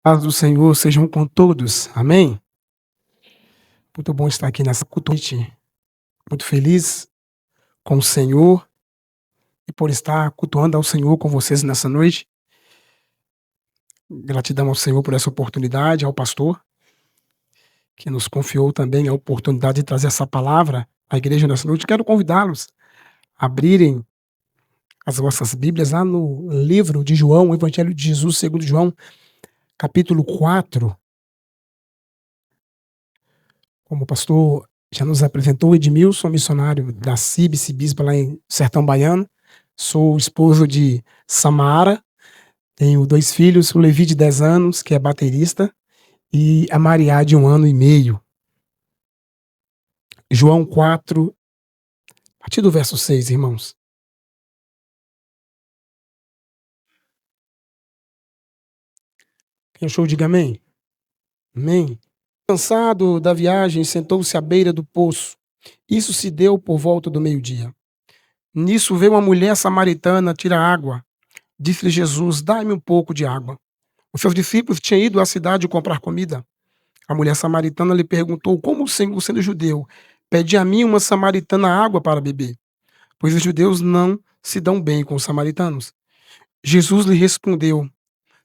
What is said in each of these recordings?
Paz do Senhor sejam com todos. Amém? Muito bom estar aqui nessa noite. Muito feliz com o Senhor e por estar cultuando ao Senhor com vocês nessa noite. Gratidão ao Senhor por essa oportunidade, ao pastor, que nos confiou também a oportunidade de trazer essa palavra à igreja nessa noite. Quero convidá-los a abrirem as vossas Bíblias lá no livro de João, o Evangelho de Jesus segundo João, capítulo 4. Como o pastor já nos apresentou, Edmilson, missionário da CIBS, bispo lá em Sertão Baiano. Sou esposo de Samara, tenho 2 filhos, o Levi de 10 anos, que é baterista, e a Mariá de 1 ano e meio. João 4, a partir do verso 6, irmãos. Quem achou, diga amém. Amém. Cansado da viagem, sentou-se à beira do poço. Isso se deu por volta do meio-dia. Nisso veio uma mulher samaritana tirar água. Disse-lhe Jesus: dá-me um pouco de água. Os seus discípulos tinham ido à cidade comprar comida. A mulher samaritana lhe perguntou: como o Senhor, sendo judeu, pede a mim, uma samaritana, água para beber? Pois os judeus não se dão bem com os samaritanos. Jesus lhe respondeu: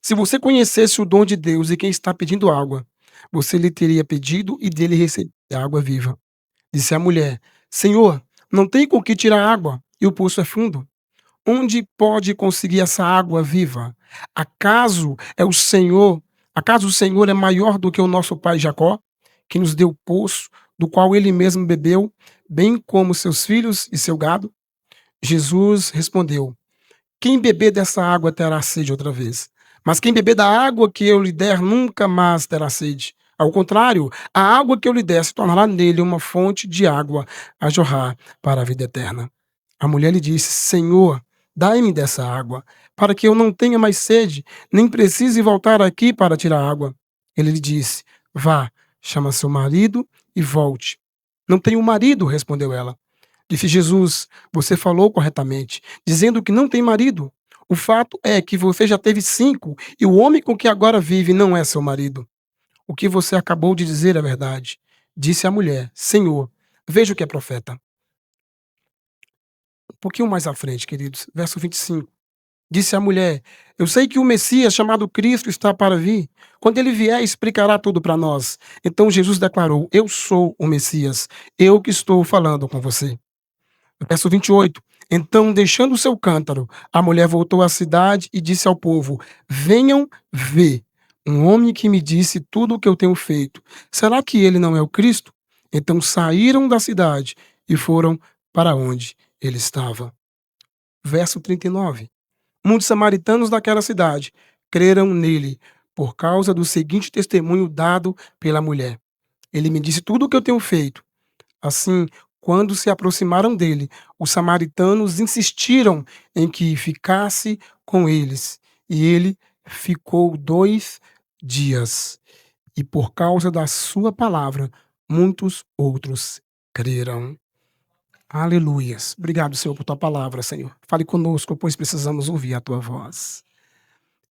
se você conhecesse o dom de Deus e quem está pedindo água, você lhe teria pedido e dele receberia água viva. Disse a mulher: Senhor, não tem com que tirar água e o poço é fundo. Onde pode conseguir essa água viva? Acaso é o Senhor, acaso o Senhor é maior do que o nosso pai Jacó, que nos deu o poço, do qual ele mesmo bebeu, bem como seus filhos e seu gado? Jesus respondeu: quem beber dessa água terá sede outra vez. Mas quem beber da água que eu lhe der nunca mais terá sede. Ao contrário, a água que eu lhe der se tornará nele uma fonte de água a jorrar para a vida eterna. A mulher lhe disse: Senhor, dai-me dessa água, para que eu não tenha mais sede, nem precise voltar aqui para tirar água. Ele lhe disse: vá, chama seu marido e volte. Não tenho marido, respondeu ela. Disse Jesus: você falou corretamente, dizendo que não tem marido. O fato é que você já teve 5 e o homem com que agora vive não é seu marido. O que você acabou de dizer é verdade. Disse a mulher: Senhor, veja o que é profeta. Um pouquinho mais à frente, queridos, verso 25. Disse a mulher: eu sei que o Messias, chamado Cristo, está para vir. Quando ele vier, explicará tudo para nós. Então Jesus declarou: eu sou o Messias, eu que estou falando com você. Verso 28. Então, deixando o seu cântaro, a mulher voltou à cidade e disse ao povo: venham ver um homem que me disse tudo o que eu tenho feito. Será que ele não é o Cristo? Então saíram da cidade e foram para onde ele estava. Verso 39. Muitos samaritanos daquela cidade creram nele por causa do seguinte testemunho dado pela mulher: ele me disse tudo o que eu tenho feito. Assim, quando se aproximaram dele, os samaritanos insistiram em que ficasse com eles, e ele ficou 2 dias. E por causa da sua palavra, muitos outros creram. Aleluias. Obrigado, Senhor, por tua palavra, Senhor. Fale conosco, pois precisamos ouvir a tua voz.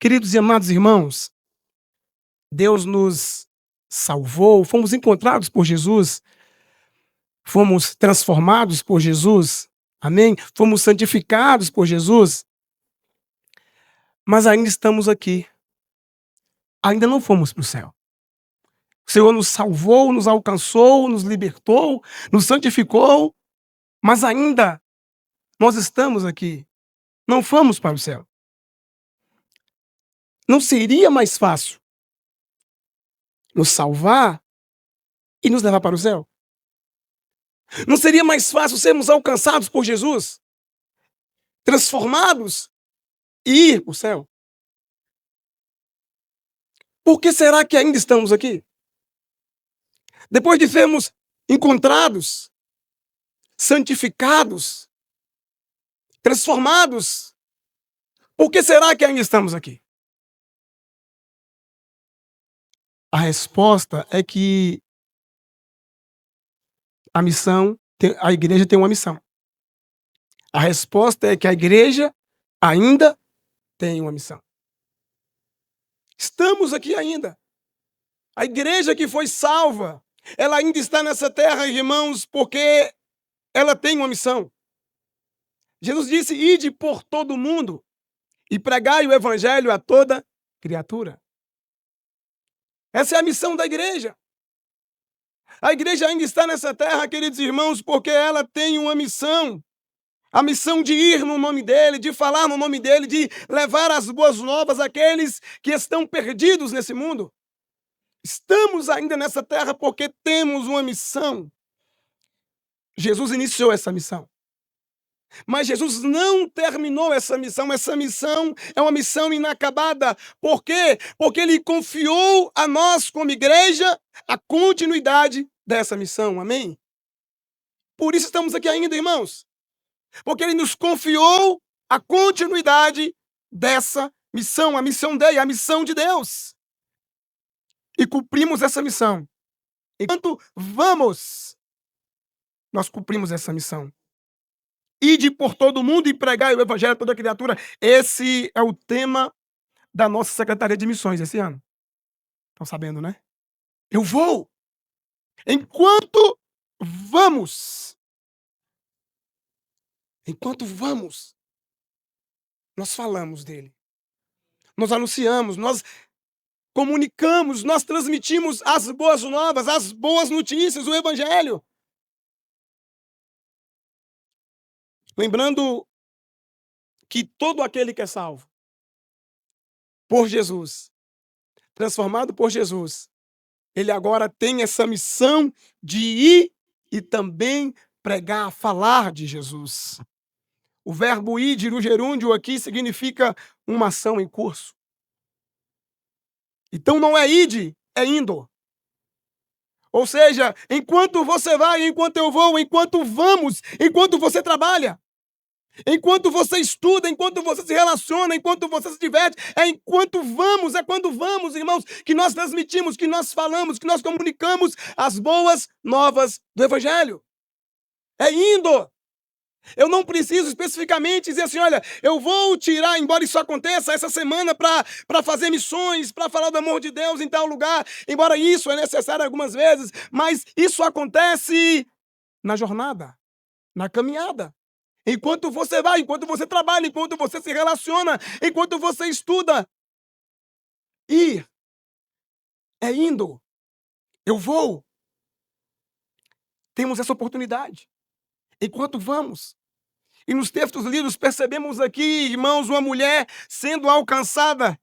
Queridos e amados irmãos, Deus nos salvou, fomos encontrados por Jesus. Fomos transformados por Jesus, amém? Fomos santificados por Jesus, mas ainda estamos aqui. Ainda não fomos para o céu. O Senhor nos salvou, nos alcançou, nos libertou, nos santificou, mas ainda nós estamos aqui. Não fomos para o céu. Não seria mais fácil nos salvar e nos levar para o céu? Não seria mais fácil sermos alcançados por Jesus, transformados e ir para o céu? Por que será que ainda estamos aqui? Depois de sermos encontrados, santificados, transformados, por que será que ainda estamos aqui? A resposta é que a igreja tem uma missão. A resposta é que a igreja ainda tem uma missão. Estamos aqui ainda. A igreja que foi salva, ela ainda está nessa terra, irmãos, porque ela tem uma missão. Jesus disse: ide por todo o mundo e pregai o evangelho a toda criatura. Essa é a missão da igreja. A igreja ainda está nessa terra, queridos irmãos, porque ela tem uma missão. A missão de ir no nome dele, de falar no nome dele, de levar as boas novas àqueles que estão perdidos nesse mundo. Estamos ainda nessa terra porque temos uma missão. Jesus iniciou essa missão. Mas Jesus não terminou essa missão. Essa missão é uma missão inacabada. Por quê? Porque ele confiou a nós, como igreja, a continuidade dessa missão. Amém? Por isso estamos aqui ainda, irmãos. Porque ele nos confiou a continuidade dessa missão. A missão dele, a missão de Deus. E cumprimos essa missão. Enquanto vamos, nós cumprimos essa missão. Ide por todo mundo e pregai o evangelho a toda criatura. Esse é o tema da nossa Secretaria de Missões esse ano. Estão sabendo, né? Eu vou. Enquanto vamos. Enquanto vamos, nós falamos dele. Nós anunciamos, nós comunicamos, nós transmitimos as boas novas, as boas notícias, o evangelho. Lembrando que todo aquele que é salvo por Jesus, transformado por Jesus, ele agora tem essa missão de ir e também pregar, falar de Jesus. O verbo ir, no gerúndio aqui, significa uma ação em curso. Então não é ide, é indo. Ou seja, enquanto você vai, enquanto eu vou, enquanto vamos, enquanto você trabalha, enquanto você estuda, enquanto você se relaciona, enquanto você se diverte, é enquanto vamos, é quando vamos, irmãos, que nós transmitimos, que nós falamos, que nós comunicamos as boas novas do Evangelho. É indo. Eu não preciso especificamente dizer assim, olha, eu vou tirar, embora isso aconteça essa semana para fazer missões, para falar do amor de Deus em tal lugar, embora isso é necessário algumas vezes, mas isso acontece na jornada, na caminhada. Enquanto você vai, enquanto você trabalha, enquanto você se relaciona, enquanto você estuda. Ir é indo. Eu vou. Temos essa oportunidade. Enquanto vamos. E nos textos lidos percebemos aqui, irmãos, uma mulher sendo alcançada.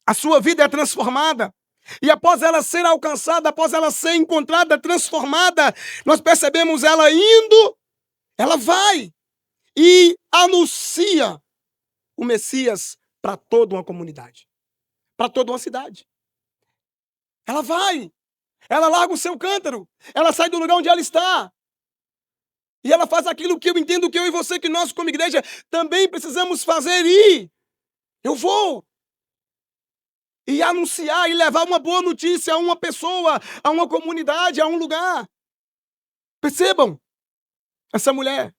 A sua vida é transformada. E após ela ser alcançada, após ela ser encontrada, transformada, nós percebemos ela indo, ela vai e anuncia o Messias para toda uma comunidade, para toda uma cidade. Ela vai, ela larga o seu cântaro, ela sai do lugar onde ela está. E ela faz aquilo que eu entendo que eu e você, que nós como igreja, também precisamos fazer. E eu vou. E anunciar e levar uma boa notícia a uma pessoa, a uma comunidade, a um lugar. Percebam essa mulher.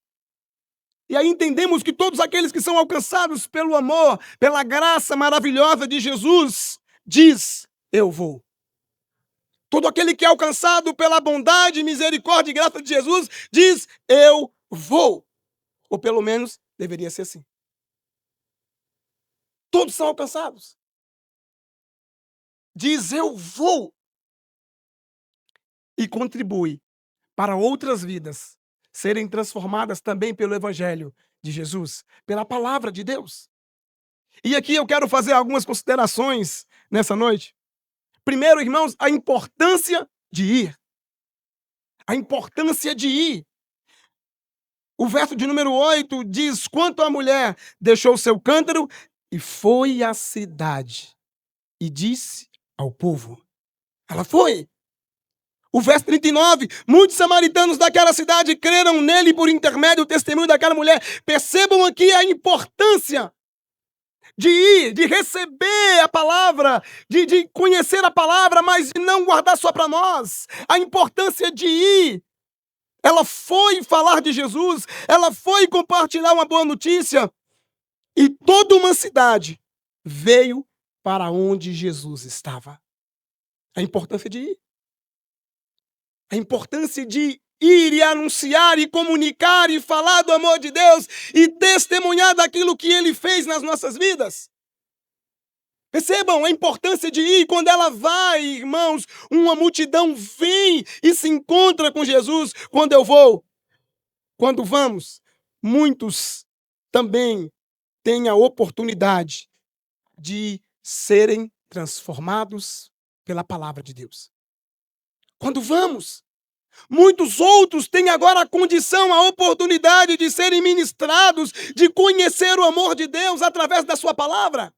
E aí entendemos que todos aqueles que são alcançados pelo amor, pela graça maravilhosa de Jesus, diz, eu vou. Todo aquele que é alcançado pela bondade, misericórdia e graça de Jesus, diz, eu vou. Ou pelo menos, deveria ser assim. Todos são alcançados. Diz, eu vou. E contribui para outras vidas serem transformadas também pelo Evangelho de Jesus, pela palavra de Deus. E aqui eu quero fazer algumas considerações nessa noite. Primeiro, irmãos, a importância de ir. A importância de ir. O verso de número 8 diz, quanto a mulher deixou seu cântaro e foi à cidade e disse ao povo. Ela foi. O verso 39, muitos samaritanos daquela cidade creram nele por intermédio do testemunho daquela mulher. Percebam aqui a importância de ir, de receber a palavra, de conhecer a palavra, mas de não guardar só para nós. A importância de ir. Ela foi falar de Jesus, ela foi compartilhar uma boa notícia. E toda uma cidade veio para onde Jesus estava. A importância de ir. A importância de ir e anunciar e comunicar e falar do amor de Deus e testemunhar daquilo que Ele fez nas nossas vidas. Percebam a importância de ir. Quando ela vai, irmãos, uma multidão vem e se encontra com Jesus. Quando vamos, muitos também têm a oportunidade de serem transformados pela palavra de Deus. Quando vamos, muitos outros têm agora a condição, a oportunidade de serem ministrados, de conhecer o amor de Deus através da sua palavra.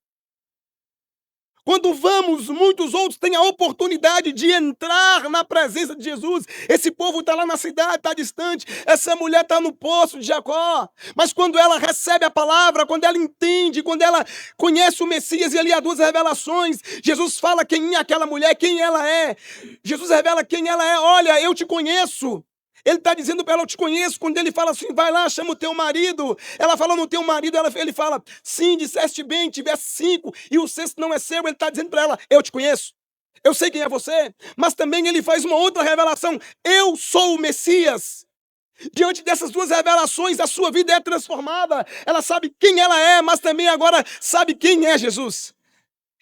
Quando vamos, muitos outros têm a oportunidade de entrar na presença de Jesus. Esse povo está lá na cidade, está distante. Essa mulher está no poço de Jacó. Mas quando ela recebe a palavra, quando ela entende, quando ela conhece o Messias e ali há duas revelações, Jesus fala quem é aquela mulher, quem ela é. Jesus revela quem ela é. Olha, eu te conheço. Ele está dizendo para ela, eu te conheço. Quando ele fala assim, vai lá, chama o teu marido. Ela fala no teu marido, ele fala, sim, disseste bem, tivesse 5 e o 6º não é seu. Ele está dizendo para ela, eu te conheço. Eu sei quem é você. Mas também ele faz uma outra revelação. Eu sou o Messias. Diante dessas duas revelações, a sua vida é transformada. Ela sabe quem ela é, mas também agora sabe quem é Jesus.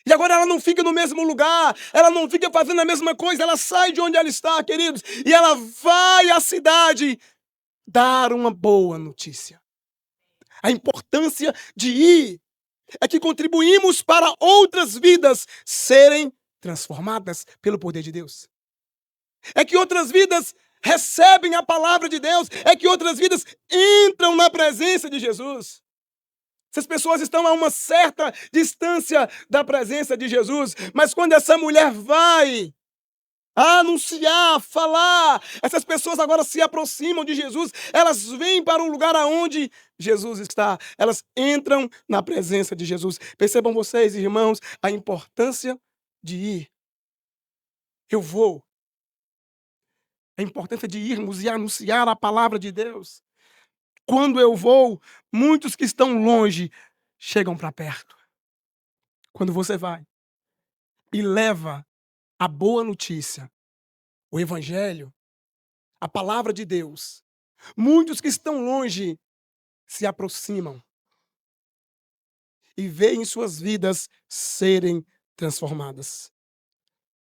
E agora ela não fica no mesmo lugar, ela não fica fazendo a mesma coisa, ela sai de onde ela está, queridos, e ela vai à cidade dar uma boa notícia. A importância de ir é que contribuímos para outras vidas serem transformadas pelo poder de Deus. É que outras vidas recebem a palavra de Deus, é que outras vidas entram na presença de Jesus. Essas pessoas estão a uma certa distância da presença de Jesus, mas quando essa mulher vai anunciar, falar, essas pessoas agora se aproximam de Jesus, elas vêm para o lugar aonde Jesus está, elas entram na presença de Jesus. Percebam vocês, irmãos, a importância de ir. Eu vou. A importância de irmos e anunciar a palavra de Deus. Quando eu vou, muitos que estão longe chegam para perto. Quando você vai e leva a boa notícia, o evangelho, a palavra de Deus, muitos que estão longe se aproximam e veem suas vidas serem transformadas.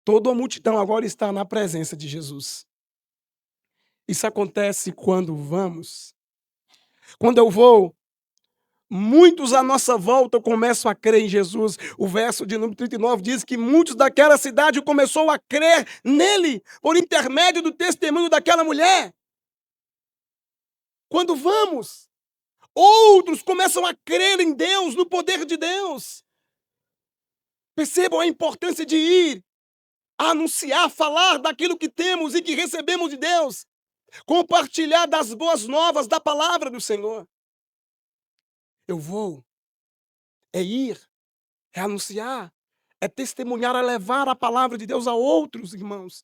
Toda a multidão agora está na presença de Jesus. Isso acontece quando vamos. Quando eu vou, muitos à nossa volta começam a crer em Jesus. O verso de número 39 diz que muitos daquela cidade começaram a crer nele por intermédio do testemunho daquela mulher. Quando vamos, outros começam a crer em Deus, no poder de Deus. Percebam a importância de ir, anunciar, falar daquilo que temos e que recebemos de Deus. Compartilhar das boas novas da palavra do Senhor. Eu vou. É ir. É anunciar. É testemunhar, é levar a palavra de Deus a outros, irmãos.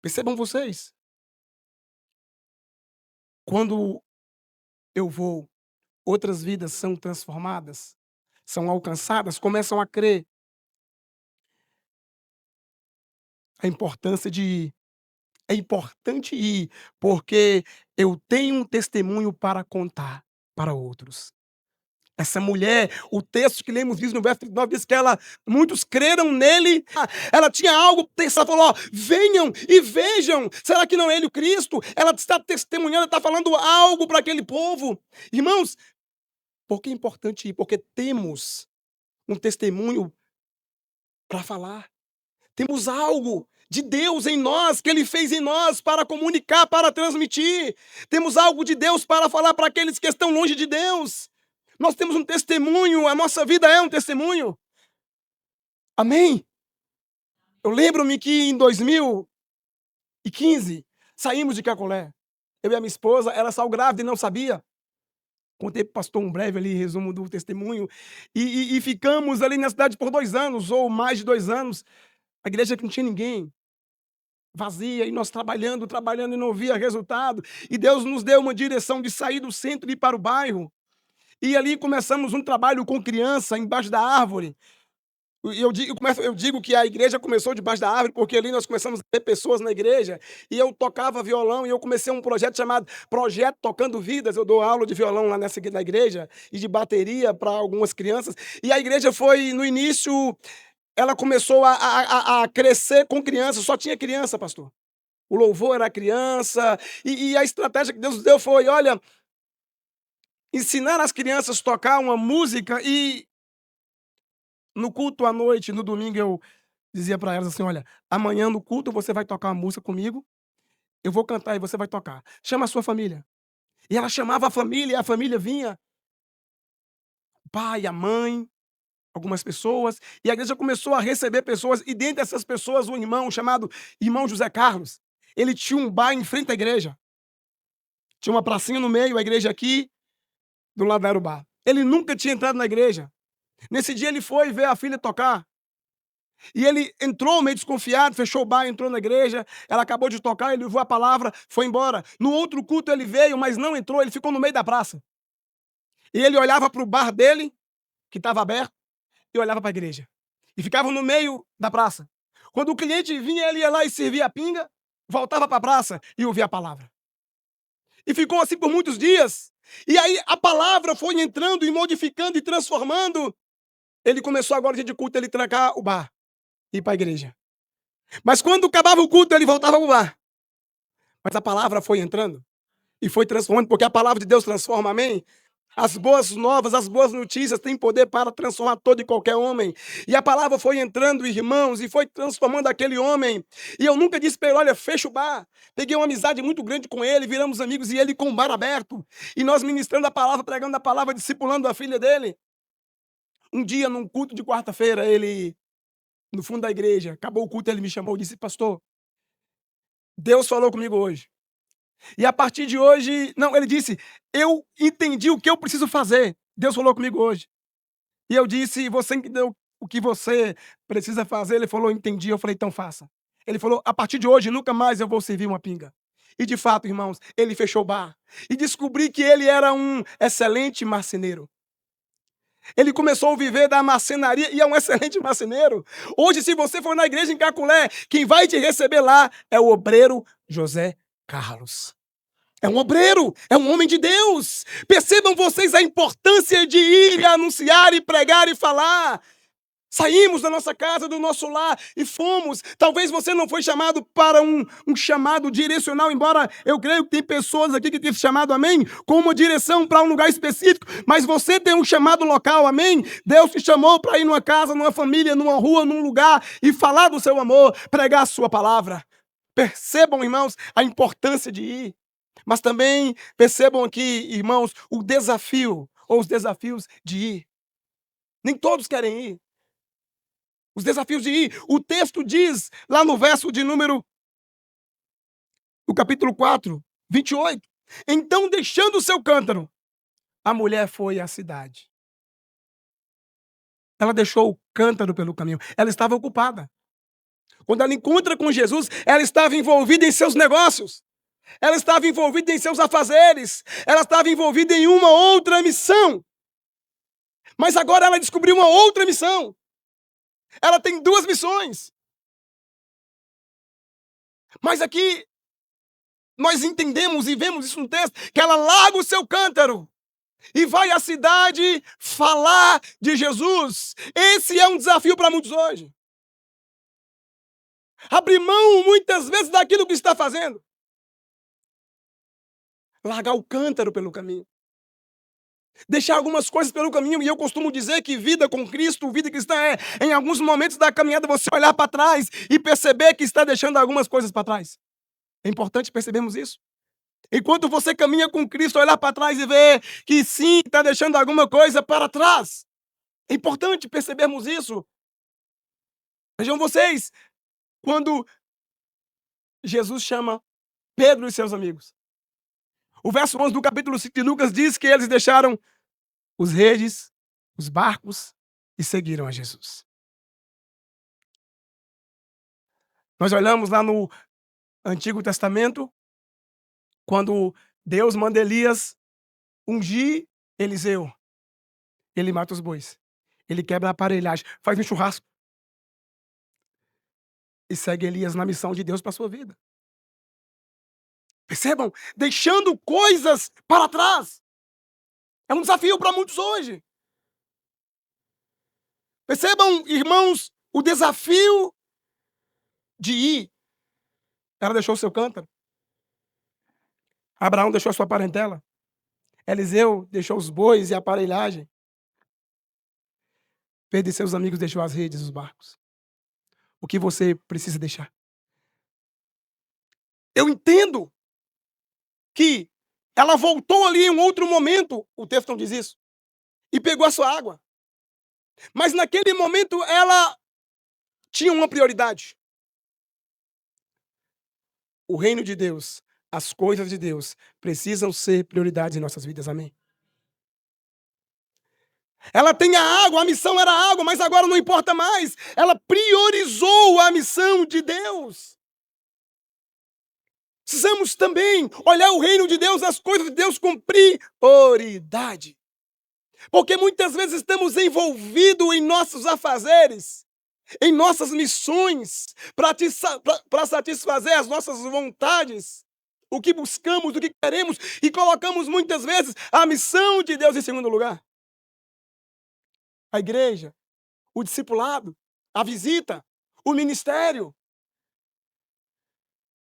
Percebam vocês. Quando eu vou, outras vidas são transformadas, são alcançadas, começam a crer. A importância de ir. É importante ir, porque eu tenho um testemunho para contar para outros. Essa mulher, o texto que lemos no verso 39 diz que muitos creram nele. Ela tinha algo, ela falou, ó, venham e vejam. Será que não é ele o Cristo? Ela está testemunhando, está falando algo para aquele povo. Irmãos, por que é importante ir? Porque temos um testemunho para falar. Temos algo de Deus em nós, que Ele fez em nós para comunicar, para transmitir. Temos algo de Deus para falar para aqueles que estão longe de Deus. Nós temos um testemunho, a nossa vida é um testemunho. Amém? Eu lembro-me que em 2015, saímos de Cacolé. Eu e a minha esposa, ela saiu grávida e não sabia. Contei para o pastor um breve ali, resumo do testemunho. E ficamos ali na cidade por 2 anos, ou mais de 2 anos. A igreja que não tinha ninguém. Vazia, e nós trabalhando e não via resultado. E Deus nos deu uma direção de sair do centro e ir para o bairro. E ali começamos um trabalho com criança embaixo da árvore. E eu digo que a igreja começou debaixo da árvore, porque ali nós começamos a ter pessoas na igreja, e eu tocava violão, e eu comecei um projeto chamado Projeto Tocando Vidas. Eu dou aula de violão lá na igreja, e de bateria para algumas crianças. E a igreja foi, no início, ela começou a crescer com crianças, só tinha criança, pastor. O louvor era criança, e a estratégia que Deus nos deu foi, olha, ensinar as crianças a tocar uma música. E no culto à noite, no domingo, eu dizia para elas assim: olha, amanhã no culto você vai tocar uma música comigo, eu vou cantar e você vai tocar. Chama a sua família. E ela chamava a família, e a família vinha, o pai, a mãe, algumas pessoas, e a igreja começou a receber pessoas, e dentre essas pessoas, um irmão chamado Irmão José Carlos. Ele tinha um bar em frente à igreja. Tinha uma pracinha no meio, a igreja aqui, do lado era o bar. Ele nunca tinha entrado na igreja. Nesse dia ele foi ver a filha tocar. E ele entrou meio desconfiado, fechou o bar, entrou na igreja. Ela acabou de tocar, ele ouviu a palavra, foi embora. No outro culto ele veio, mas não entrou, ele ficou no meio da praça. E ele olhava para o bar dele, que estava aberto, e olhava para a igreja. E ficava no meio da praça. Quando o cliente vinha, ele ia lá e servia a pinga, voltava para a praça e ouvia a palavra. E ficou assim por muitos dias. E aí a palavra foi entrando e modificando e transformando. Ele começou agora, dia de culto, ele trancar o bar e ir para a igreja. Mas quando acabava o culto, ele voltava ao bar. Mas a palavra foi entrando e foi transformando, porque a palavra de Deus transforma, amém? As boas novas, as boas notícias têm poder para transformar todo e qualquer homem. E a palavra foi entrando, irmãos, e foi transformando aquele homem. E eu nunca disse para ele: olha, fecha o bar. Peguei uma amizade muito grande com ele, viramos amigos, e ele com o bar aberto. E nós ministrando a palavra, pregando a palavra, discipulando a filha dele. Um dia, num culto de quarta-feira, ele, no fundo da igreja, acabou o culto, ele me chamou e disse: pastor, Deus falou comigo hoje. E a partir de hoje, não, ele disse: eu entendi o que eu preciso fazer. Deus falou comigo hoje. E eu disse: você entendeu o que você precisa fazer? Ele falou: entendi. Eu falei: então faça. Ele falou: a partir de hoje, nunca mais eu vou servir uma pinga. E de fato, irmãos, ele fechou o bar. E descobri que ele era um excelente marceneiro. Ele começou a viver da marcenaria e é um excelente marceneiro. Hoje, se você for na igreja em Caculé, quem vai te receber lá é o obreiro José Carlos. É um obreiro, é um homem de Deus. Percebam vocês a importância de ir e anunciar e pregar e falar. Saímos da nossa casa, do nosso lar e fomos. Talvez você não foi chamado para um chamado direcional, embora eu creio que tem pessoas aqui que têm chamado, amém, com uma direção para um lugar específico, mas você tem um chamado local, amém? Deus te chamou para ir numa casa, numa família, numa rua, num lugar e falar do seu amor, pregar a sua palavra. Percebam, irmãos, a importância de ir. Mas também percebam aqui, irmãos, o desafio ou os desafios de ir. Nem todos querem ir. Os desafios de ir. O texto diz, lá no verso de número, do capítulo 4, 28. Então, deixando o seu cântaro, a mulher foi à cidade. Ela deixou o cântaro pelo caminho. Ela estava ocupada. Quando ela encontra com Jesus, ela estava envolvida em seus negócios. Ela estava envolvida em seus afazeres. Ela estava envolvida em uma outra missão. Mas agora ela descobriu uma outra missão. Ela tem duas missões. Mas aqui nós entendemos e vemos isso no texto, que ela larga o seu cântaro e vai à cidade falar de Jesus. Esse é um desafio para muitos hoje. Abrir mão muitas vezes daquilo que está fazendo. Largar o cântaro pelo caminho. Deixar algumas coisas pelo caminho. E eu costumo dizer que vida com Cristo, vida cristã é, em alguns momentos da caminhada, você olhar para trás e perceber que está deixando algumas coisas para trás. É importante percebermos isso. Enquanto você caminha com Cristo, olhar para trás e ver que sim, está deixando alguma coisa para trás. É importante percebermos isso. Vejam vocês, quando Jesus chama Pedro e seus amigos. O verso 11 do capítulo 5 de Lucas diz que eles deixaram os redes, os barcos e seguiram a Jesus. Nós olhamos lá no Antigo Testamento, quando Deus manda Elias ungir Eliseu. ele mata os bois. Ele quebra a aparelhagem, faz um churrasco e segue Elias na missão de Deus para sua vida. Percebam? Deixando coisas para trás. É um desafio para muitos hoje. Percebam, irmãos, o desafio de ir. Ela deixou o seu cântaro. Abraão deixou a sua parentela. Eliseu deixou os bois e a aparelhagem. Pedro e seus amigos deixou as redes, os barcos. O que você precisa deixar? Eu entendo que ela voltou ali em um outro momento, o texto não diz isso, e pegou a sua água. Mas naquele momento ela tinha uma prioridade. O reino de Deus, as coisas de Deus, precisam ser prioridades em nossas vidas, amém? Ela tem a água, a missão era a água, mas agora não importa mais. Ela priorizou a missão de Deus. Precisamos também olhar o reino de Deus, as coisas de Deus com prioridade. Porque muitas vezes estamos envolvidos em nossos afazeres, em nossas missões, para satisfazer as nossas vontades, o que buscamos, o que queremos, e colocamos muitas vezes a missão de Deus em segundo lugar. A igreja, o discipulado, a visita, o ministério.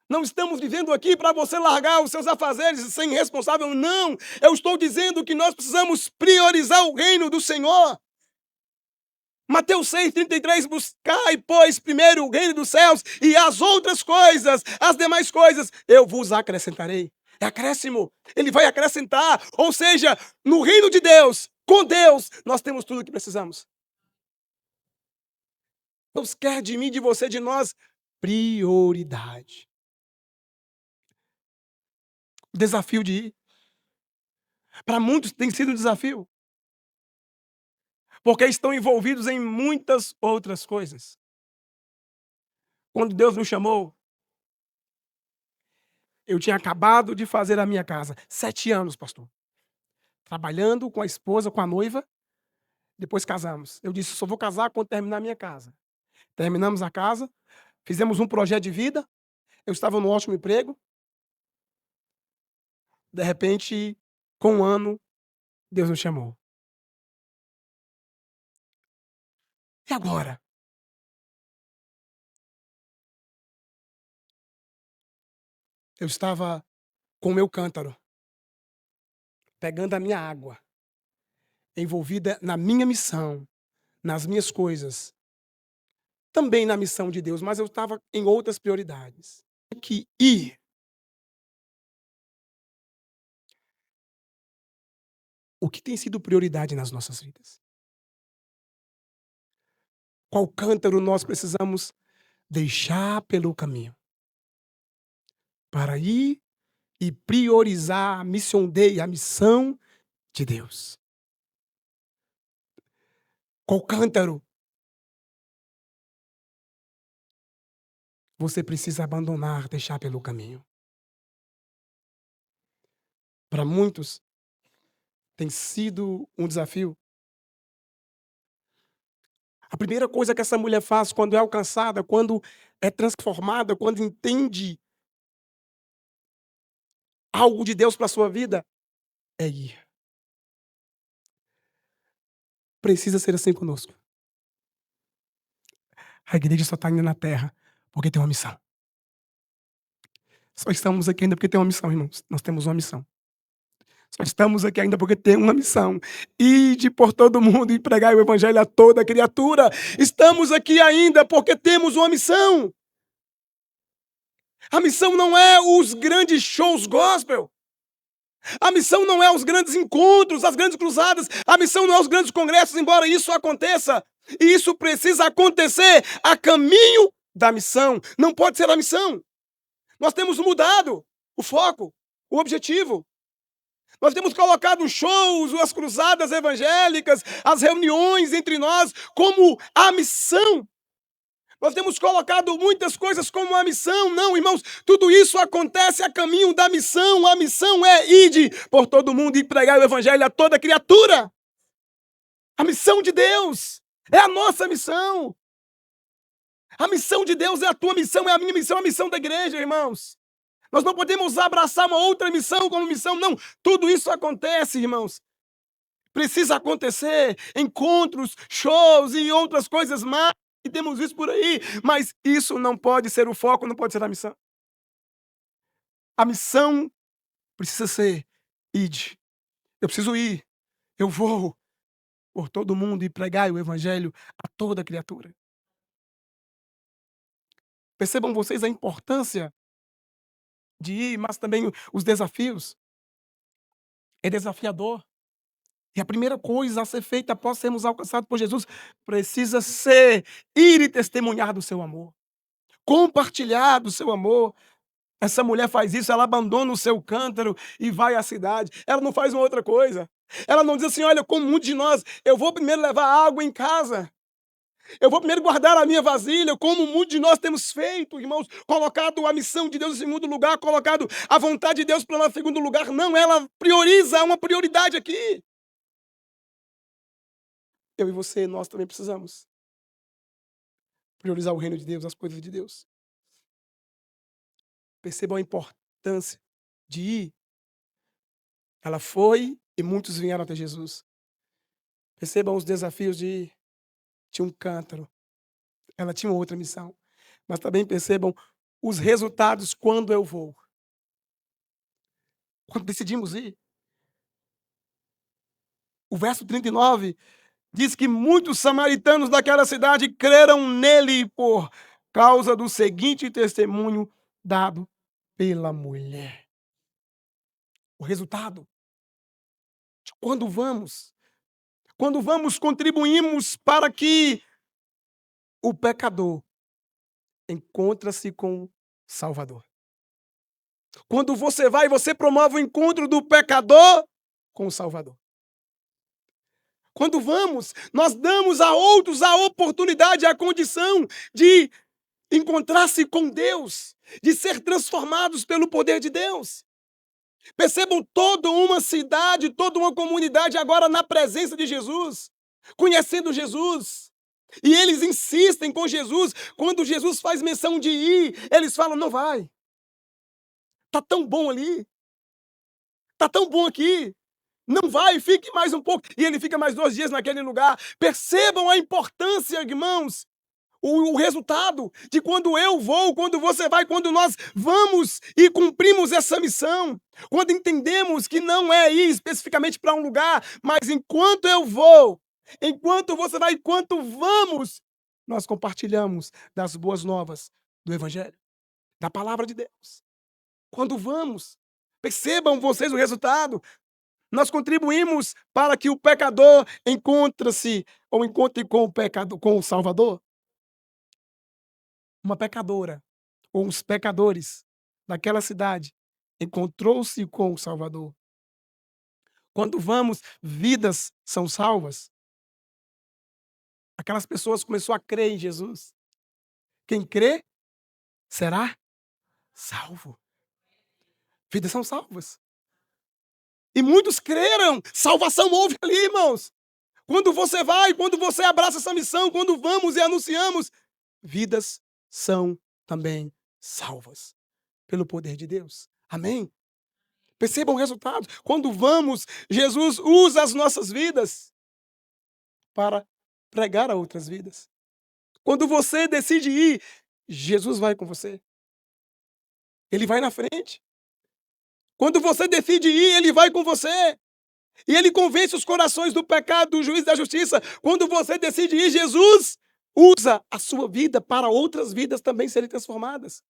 Não estamos vivendo aqui para você largar os seus afazeres e ser irresponsável, não. Eu estou dizendo que nós precisamos priorizar o reino do Senhor. Mateus 6,33, buscai, pois, primeiro o reino dos céus e as outras coisas, as demais coisas, eu vos acrescentarei. É acréscimo, ele vai acrescentar. Ou seja, no reino de Deus, com Deus, nós temos tudo o que precisamos. Deus quer de mim, de você, de nós, prioridade. O desafio de ir. Para muitos tem sido um desafio. Porque estão envolvidos em muitas outras coisas. Quando Deus nos chamou, eu tinha acabado de fazer a minha casa. 7 anos, pastor. Trabalhando com a esposa, com a noiva. Depois casamos. Eu disse, só vou casar quando terminar a minha casa. Terminamos a casa. Fizemos um projeto de vida. Eu estava num ótimo emprego. De repente, com 1 ano, Deus nos chamou. E agora? Eu estava com o meu cântaro, pegando a minha água, envolvida na minha missão, nas minhas coisas, também na missão de Deus, mas eu estava em outras prioridades. Que ir. O que tem sido prioridade nas nossas vidas? Qual cântaro nós precisamos deixar pelo caminho? Para ir e priorizar a mission Dei, a missão de Deus. Qual cântaro você precisa abandonar, deixar pelo caminho? Para muitos, tem sido um desafio. A primeira coisa que essa mulher faz quando é alcançada, quando é transformada, quando entende algo de Deus para a sua vida, é ir. Precisa ser assim conosco. A igreja só está indo na terra porque tem uma missão. Só estamos aqui ainda porque tem uma missão, irmãos. Nós temos uma missão. Só estamos aqui ainda porque tem uma missão. Ide por todo mundo e pregai o evangelho a toda criatura. Estamos aqui ainda porque temos uma missão. A missão não é os grandes shows gospel. A missão não é os grandes encontros, as grandes cruzadas. A missão não é os grandes congressos, embora isso aconteça. E isso precisa acontecer a caminho da missão. Não pode ser a missão. Nós temos mudado o foco, o objetivo. Nós temos colocado os shows, as cruzadas evangélicas, as reuniões entre nós como a missão. Nós temos colocado muitas coisas como a missão. Não, irmãos, tudo isso acontece a caminho da missão. A missão é ide por todo mundo e pregar o evangelho a toda criatura. A missão de Deus é a nossa missão. A missão de Deus é a tua missão, é a minha missão, é a missão da igreja, irmãos. Nós não podemos abraçar uma outra missão como missão, não. Tudo isso acontece, irmãos. Precisa acontecer encontros, shows e outras coisas mais que temos visto por aí, mas isso não pode ser o foco, não pode ser a missão. A missão precisa ser ide. Eu preciso ir. Eu vou por todo mundo e pregar o evangelho a toda criatura. Percebam vocês a importância de ir, mas também os desafios. É desafiador. E a primeira coisa a ser feita após sermos alcançados por Jesus precisa ser ir e testemunhar do seu amor. Compartilhar do seu amor. Essa mulher faz isso, ela abandona o seu cântaro e vai à cidade. Ela não faz uma outra coisa. Ela não diz assim, olha, como muitos de nós, eu vou primeiro levar água em casa. Eu vou primeiro guardar a minha vasilha, como muitos de nós temos feito, irmãos, colocado a missão de Deus em segundo lugar, colocado a vontade de Deus para em segundo lugar. Não, ela prioriza uma prioridade aqui. Eu e você, nós também precisamos priorizar o reino de Deus, as coisas de Deus. Percebam a importância de ir. Ela foi e muitos vieram até Jesus. Percebam os desafios de ir. Tinha um cântaro. Ela tinha outra missão. Mas também percebam os resultados quando eu vou. Quando decidimos ir. O verso 39 diz que muitos samaritanos daquela cidade creram nele por causa do seguinte testemunho dado pela mulher. O resultado de quando vamos contribuímos para que o pecador encontre-se com o Salvador. Quando você vai, você promove o encontro do pecador com o Salvador. Quando vamos, nós damos a outros a oportunidade, a condição de encontrar-se com Deus, de ser transformados pelo poder de Deus. Percebam toda uma cidade, toda uma comunidade agora na presença de Jesus, conhecendo Jesus. E eles insistem com Jesus. Quando Jesus faz menção de ir, eles falam, não vai. Tá tão bom ali. Tá tão bom aqui. Não vai, fique mais um pouco. E ele fica mais 2 dias naquele lugar. Percebam a importância, irmãos. O resultado de quando eu vou, quando você vai, quando nós vamos e cumprimos essa missão. Quando entendemos que não é ir especificamente para um lugar, mas enquanto eu vou, enquanto você vai, enquanto vamos, nós compartilhamos das boas novas do Evangelho, da palavra de Deus. Quando vamos, percebam vocês o resultado. Nós contribuímos para que o pecador encontre-se ou encontre com o pecado, com o Salvador. Uma pecadora ou uns pecadores daquela cidade encontrou-se com o Salvador. Quando vamos, vidas são salvas. Aquelas pessoas começaram a crer em Jesus. Quem crê será salvo. Vidas são salvas. E muitos creram. Salvação houve ali, irmãos. Quando você vai, quando você abraça essa missão, quando vamos e anunciamos, vidas são também salvas pelo poder de Deus. Amém? Percebam o resultado. Quando vamos, Jesus usa as nossas vidas para pregar a outras vidas. Quando você decide ir, Jesus vai com você. Ele vai na frente. Quando você decide ir, ele vai com você. E ele convence os corações do pecado, do juízo e da justiça. Quando você decide ir, Jesus usa a sua vida para outras vidas também serem transformadas.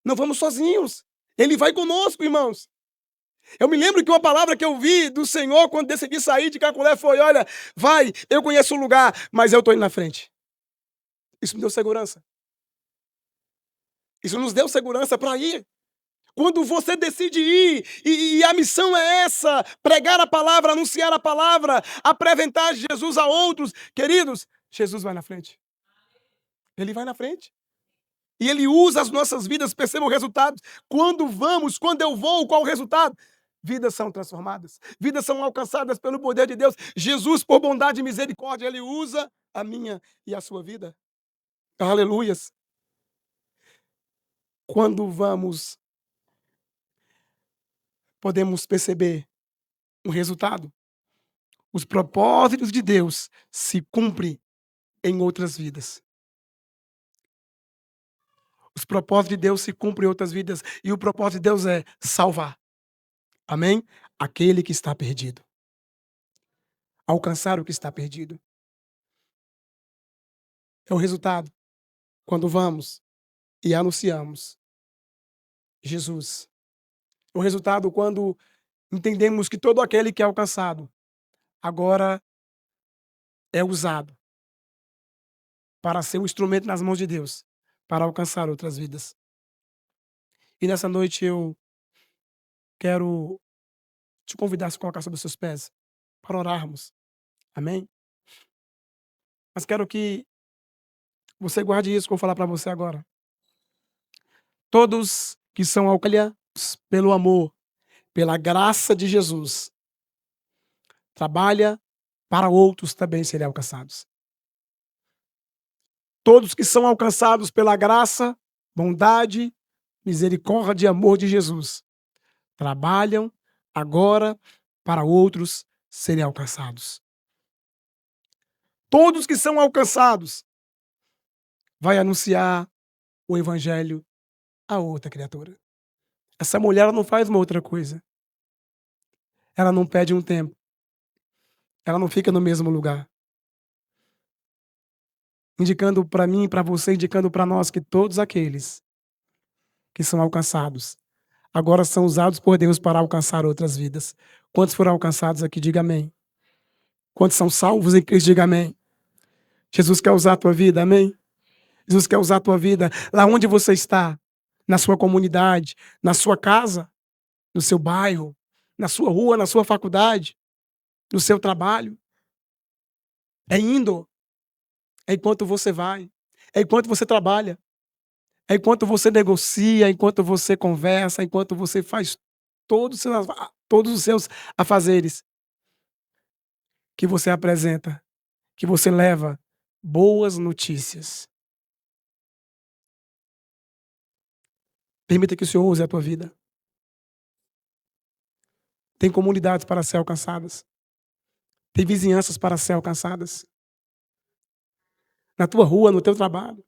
Não vamos sozinhos. Ele vai conosco, irmãos. Eu me lembro que uma palavra que eu vi do Senhor quando decidi sair de Caculé foi, olha, vai, eu conheço o lugar, mas eu estou indo na frente. Isso me deu segurança. Isso nos deu segurança para ir. Quando você decide ir, e a missão é essa, pregar a palavra, anunciar a palavra, apresentar Jesus a outros, queridos, Jesus vai na frente. Ele vai na frente. E ele usa as nossas vidas, percebam o resultado. Quando vamos, quando eu vou, qual o resultado? Vidas são transformadas, vidas são alcançadas pelo poder de Deus. Jesus, por bondade e misericórdia, ele usa a minha e a sua vida. Aleluias. Quando podemos perceber um resultado. Os propósitos de Deus se cumprem em outras vidas. Os propósitos de Deus se cumprem em outras vidas. E o propósito de Deus é salvar. Amém? Aquele que está perdido. Alcançar o que está perdido. É o resultado quando vamos e anunciamos Jesus. É o resultado quando entendemos que todo aquele que é alcançado agora é usado para ser um instrumento nas mãos de Deus, para alcançar outras vidas. E nessa noite eu quero te convidar a se colocar sobre os seus pés para orarmos. Amém? Mas quero que você guarde isso que eu vou falar para você agora. Todos que são alcançados pelo amor, pela graça de Jesus, trabalha para outros também serem alcançados. Todos que são alcançados pela graça, bondade, misericórdia e amor de Jesus, trabalham agora para outros serem alcançados. Todos que são alcançados vai anunciar o evangelho a outra criatura. Essa mulher ela não faz uma outra coisa. Ela não pede um tempo. Ela não fica no mesmo lugar. Indicando para mim, para você, indicando para nós que todos aqueles que são alcançados agora são usados por Deus para alcançar outras vidas. Quantos foram alcançados aqui? Diga amém. Quantos são salvos em Cristo? Diga amém. Jesus quer usar a tua vida, amém? Jesus quer usar a tua vida lá onde você está, na sua comunidade, na sua casa, no seu bairro, na sua rua, na sua faculdade, no seu trabalho. É indo. É enquanto você vai. É enquanto você trabalha. É enquanto você negocia, enquanto você conversa, enquanto você faz todos os seus afazeres, que você apresenta, que você leva boas notícias. Permita que o Senhor use a tua vida. Tem comunidades para ser alcançadas. Tem vizinhanças para ser alcançadas. Na tua rua, no teu trabalho.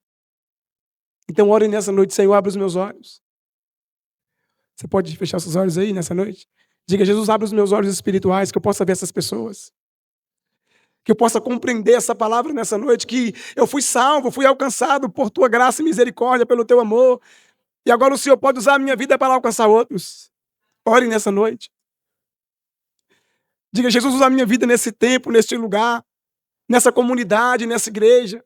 Então ore nessa noite, Senhor, abre os meus olhos. Você pode fechar seus olhos aí nessa noite? Diga, Jesus, abre os meus olhos espirituais, que eu possa ver essas pessoas. Que eu possa compreender essa palavra nessa noite, que eu fui salvo, fui alcançado por tua graça e misericórdia, pelo teu amor. E agora o Senhor pode usar a minha vida para alcançar outros. Ore nessa noite. Diga, Jesus, usa a minha vida nesse tempo, neste lugar, nessa comunidade, nessa igreja.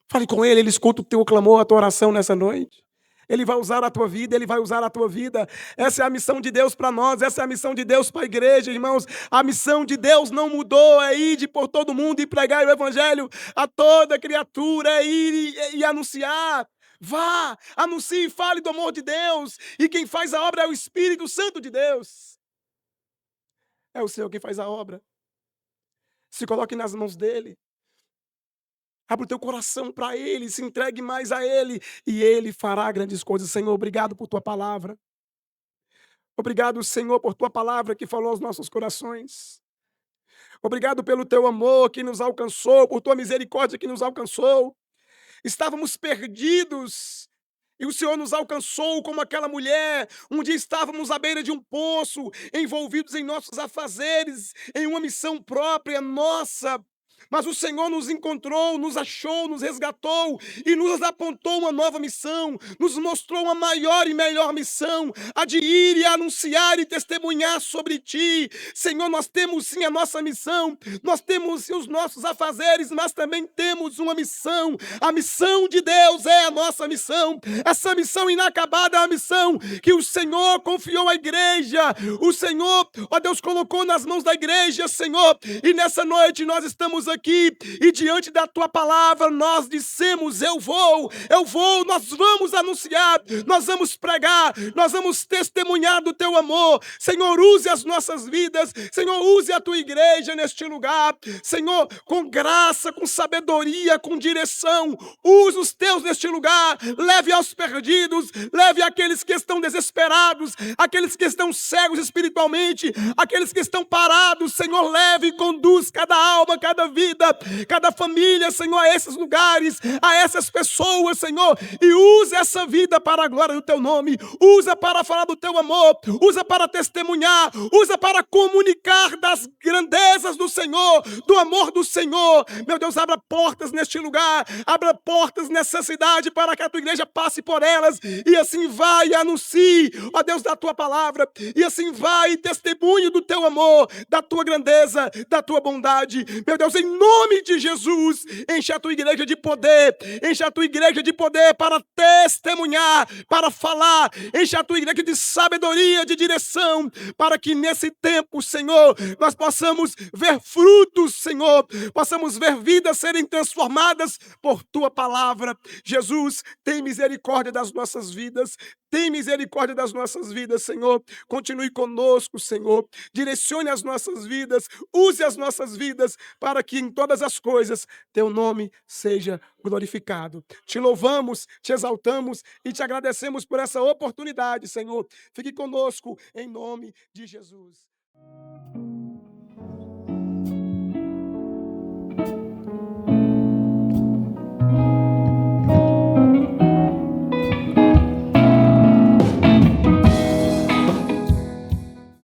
Fale com ele escuta o teu clamor, a tua oração nessa noite. Ele vai usar a tua vida, ele vai usar a tua vida. Essa é a missão de Deus para nós, essa é a missão de Deus para a igreja, irmãos. A missão de Deus não mudou, é ir por todo mundo e pregar o evangelho a toda criatura, é ir e anunciar. Vá, anuncie e fale do amor de Deus. E quem faz a obra é o Espírito Santo de Deus. É o Senhor quem faz a obra. Se coloque nas mãos dele. Abra o teu coração para ele, se entregue mais a ele e ele fará grandes coisas. Senhor, obrigado por tua palavra. Obrigado, Senhor, por tua palavra que falou aos nossos corações. Obrigado pelo teu amor que nos alcançou, por tua misericórdia que nos alcançou. Estávamos perdidos e o Senhor nos alcançou como aquela mulher. Um dia estávamos à beira de um poço, envolvidos em nossos afazeres, em uma missão própria nossa. Mas o Senhor nos encontrou, nos achou, nos resgatou e nos apontou uma nova missão, nos mostrou uma maior e melhor missão, a de ir e anunciar e testemunhar sobre Ti. Senhor, nós temos sim a nossa missão, nós temos sim os nossos afazeres, mas também temos uma missão. A missão de Deus é a nossa missão. Essa missão inacabada é a missão que o Senhor confiou à igreja. O Senhor, ó Deus, colocou nas mãos da igreja, Senhor, e nessa noite nós estamos estamos aqui e diante da tua palavra nós dissemos: eu vou, nós vamos anunciar, nós vamos pregar, nós vamos testemunhar do teu amor. Senhor, use as nossas vidas, Senhor, use a tua igreja neste lugar, Senhor, com graça, com sabedoria, com direção, use os teus neste lugar, leve aos perdidos, leve aqueles que estão desesperados, aqueles que estão cegos espiritualmente, aqueles que estão parados, Senhor, leve e conduz cada alma, cada vida, cada família, Senhor, a esses lugares, a essas pessoas, Senhor, e usa essa vida para a glória do teu nome, usa para falar do teu amor, usa para testemunhar, usa para comunicar das grandezas do Senhor, do amor do Senhor. Meu Deus, abra portas neste lugar, abra portas nessa cidade para que a tua igreja passe por elas e assim vai e anuncie, ó Deus, da tua palavra, e assim vai e testemunhe do teu amor, da tua grandeza, da tua bondade. Meu Deus, em nome de Jesus, enche a tua igreja de poder, enche a tua igreja de poder para testemunhar, para falar, enche a tua igreja de sabedoria, de direção, para que nesse tempo, Senhor, nós possamos ver frutos, Senhor, possamos ver vidas serem transformadas por tua palavra. Jesus, tem misericórdia das nossas vidas, tem misericórdia das nossas vidas, Senhor. Continue conosco, Senhor. Direcione as nossas vidas, use as nossas vidas para que em todas as coisas teu nome seja glorificado. Te louvamos, te exaltamos e te agradecemos por essa oportunidade, Senhor. Fique conosco em nome de Jesus.